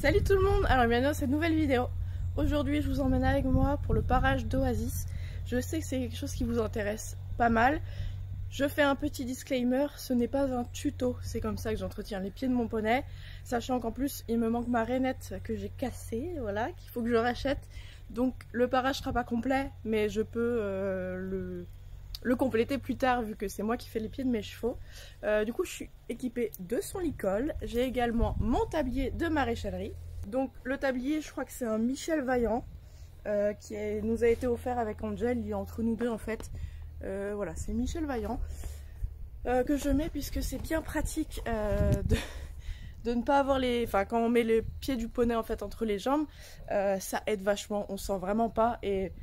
Salut tout le monde, alors bienvenue dans cette nouvelle vidéo. Aujourd'hui je vous emmène avec moi pour le parage d'Oasis. Je sais que c'est quelque chose qui vous intéresse pas mal. Je fais un petit disclaimer, ce n'est pas un tuto, c'est comme ça que j'entretiens les pieds de mon poney. Sachant qu'en plus il me manque ma rainette que j'ai cassée, voilà, qu'il faut que je rachète. Donc le parage sera pas complet, mais je peux le compléter plus tard vu que c'est moi qui fais les pieds de mes chevaux. Du coup je suis équipée de son licol. J'ai également mon tablier de maréchalerie. Donc le tablier, je crois que c'est un Michel Vaillant nous a été offert avec Angel, il est entre nous deux en fait. Voilà, c'est Michel Vaillant que je mets puisque c'est bien pratique de ne pas avoir les... Enfin, quand on met les pieds du poney en fait entre les jambes, ça aide vachement, on sent vraiment pas. Et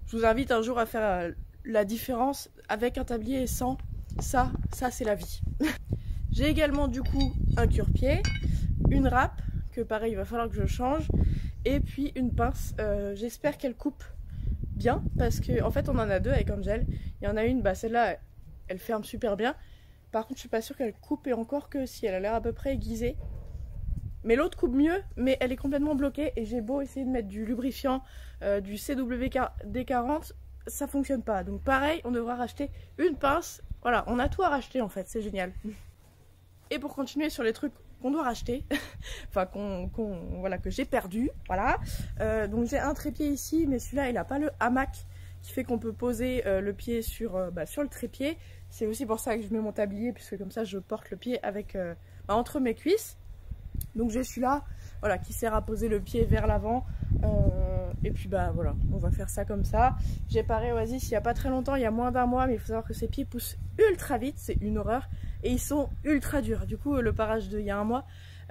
je vous invite un jour à faire la différence avec un tablier et sans. Ça c'est la vie. J'ai également du coup un cure-pied, une râpe que pareil il va falloir que je change, et puis une pince. J'espère qu'elle coupe bien parce que en fait on en a deux avec Angel. Il y en a une, bah celle-là elle ferme super bien. Par contre je suis pas sûre qu'elle coupe, et encore que si elle a l'air à peu près aiguisée. Mais l'autre coupe mieux, mais elle est complètement bloquée et j'ai beau essayer de mettre du lubrifiant, du CWD40, ça fonctionne pas. Donc pareil, on devra racheter une pince. Voilà, on a tout à racheter en fait, c'est génial. Et pour continuer sur les trucs qu'on doit racheter, enfin voilà, que j'ai perdu, voilà. Donc j'ai un trépied ici, mais celui-là il a pas le hamac qui fait qu'on peut poser le pied sur le trépied. C'est aussi pour ça que je mets mon tablier, puisque comme ça je porte le pied avec entre mes cuisses. Donc j'ai celui-là, voilà, qui sert à poser le pied vers l'avant. Et puis bah voilà, on va faire ça comme ça. J'ai paré Oasis il n'y a pas très longtemps, il y a moins d'un mois, mais il faut savoir que ses pieds poussent ultra vite, c'est une horreur. Et ils sont ultra durs. Du coup le parage il y a un mois,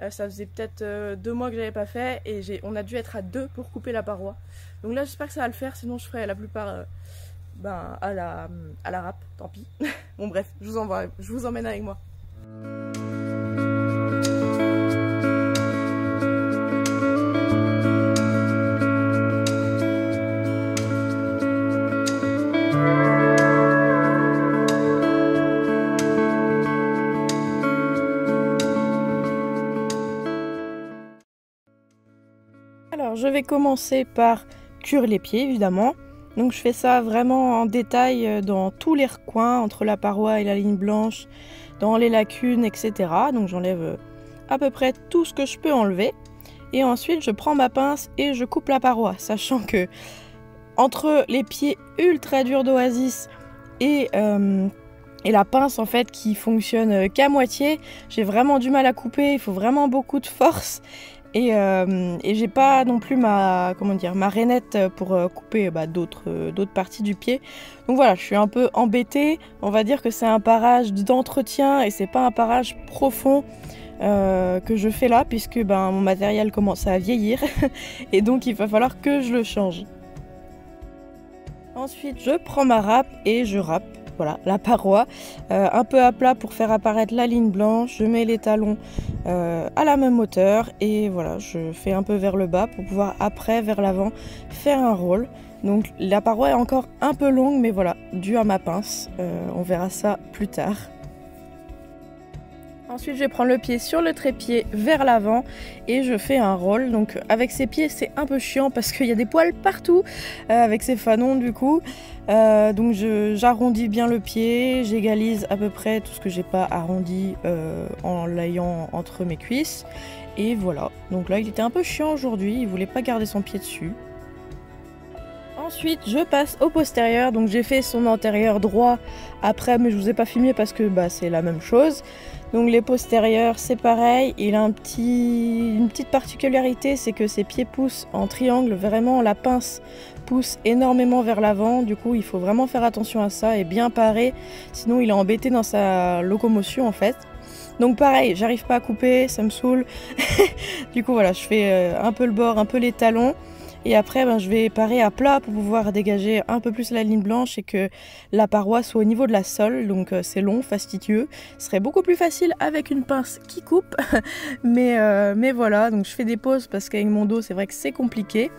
ça faisait peut-être 2 mois que j'avais pas fait, et on a dû être à 2 pour couper la paroi. Donc là j'espère que ça va le faire, sinon je ferai la plupart à la râpe, tant pis. Bon bref, je vous emmène avec moi. Alors je vais commencer par cuire les pieds évidemment. Donc je fais ça vraiment en détail dans tous les recoins, entre la paroi et la ligne blanche, dans les lacunes, etc. Donc j'enlève à peu près tout ce que je peux enlever. Et ensuite je prends ma pince et je coupe la paroi, sachant que entre les pieds ultra durs d'Oasis et la pince en fait qui fonctionne qu'à moitié, j'ai vraiment du mal à couper, il faut vraiment beaucoup de force. Et j'ai pas non plus ma rainette pour couper d'autres parties du pied. Donc voilà, je suis un peu embêtée. On va dire que c'est un parage d'entretien et c'est pas un parage profond que je fais là, puisque mon matériel commence à vieillir et donc il va falloir que je le change. Ensuite je prends ma râpe et je râpe. Voilà, la paroi, un peu à plat pour faire apparaître la ligne blanche. Je mets les talons à la même hauteur et voilà, je fais un peu vers le bas pour pouvoir après, vers l'avant, faire un roll. Donc la paroi est encore un peu longue, mais voilà, dû à ma pince. On verra ça plus tard. Ensuite je vais prendre le pied sur le trépied vers l'avant et je fais un roll. Donc avec ces pieds c'est un peu chiant parce qu'il y a des poils partout avec ces fanons du coup. Donc j'arrondis bien le pied, j'égalise à peu près tout ce que j'ai pas arrondi en l'ayant entre mes cuisses. Et voilà, donc là il était un peu chiant aujourd'hui, il voulait pas garder son pied dessus. Ensuite je passe au postérieur, donc j'ai fait son antérieur droit après, mais je vous ai pas filmé parce que c'est la même chose. Donc les postérieurs c'est pareil, il a une petite particularité, c'est que ses pieds poussent en triangle, vraiment la pince pousse énormément vers l'avant, du coup il faut vraiment faire attention à ça et bien parer, sinon il est embêté dans sa locomotion en fait. Donc pareil, j'arrive pas à couper, ça me saoule. Du coup voilà, je fais un peu le bord, un peu les talons. Et après je vais parer à plat pour pouvoir dégager un peu plus la ligne blanche et que la paroi soit au niveau de la sole. Donc c'est long, fastidieux. Ce serait beaucoup plus facile avec une pince qui coupe. mais voilà, donc je fais des pauses parce qu'avec mon dos c'est vrai que c'est compliqué.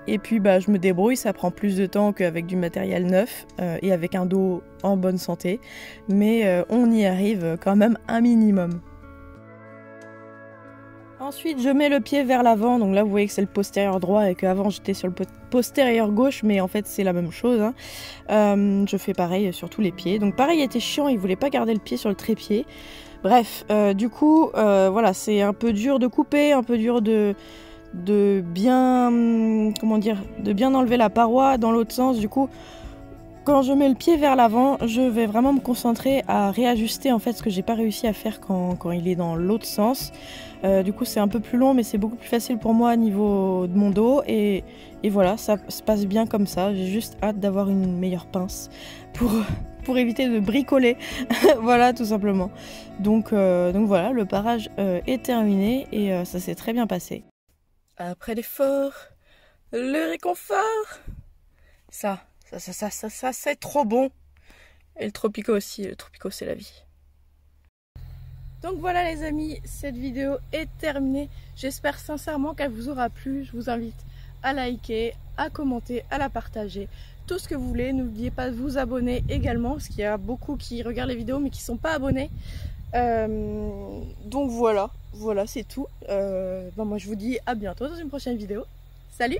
Et puis je me débrouille, ça prend plus de temps qu'avec du matériel neuf et avec un dos en bonne santé. Mais on y arrive quand même un minimum. Ensuite, je mets le pied vers l'avant. Donc là, vous voyez que c'est le postérieur droit et qu'avant j'étais sur le postérieur gauche, mais en fait c'est la même chose. Hein. Je fais pareil sur tous les pieds. Donc pareil, il était chiant, il voulait pas garder le pied sur le trépied. Bref, du coup, voilà, c'est un peu dur de couper, un peu dur de bien, comment dire, de bien enlever la paroi dans l'autre sens. Du coup, quand je mets le pied vers l'avant, je vais vraiment me concentrer à réajuster en fait ce que j'ai pas réussi à faire quand il est dans l'autre sens. Du coup c'est un peu plus long mais c'est beaucoup plus facile pour moi au niveau de mon dos et voilà, ça se passe bien comme ça. J'ai juste hâte d'avoir une meilleure pince pour éviter de bricoler. Voilà tout simplement. Donc voilà, le parage est terminé et ça s'est très bien passé. Après l'effort, le réconfort. Ça c'est trop bon. Et le Tropico aussi, le Tropico c'est la vie. Donc voilà les amis, cette vidéo est terminée. J'espère sincèrement qu'elle vous aura plu. Je vous invite à liker, à commenter, à la partager. Tout ce que vous voulez. N'oubliez pas de vous abonner également, parce qu'il y a beaucoup qui regardent les vidéos mais qui ne sont pas abonnés. Donc voilà c'est tout. Moi je vous dis à bientôt dans une prochaine vidéo. Salut!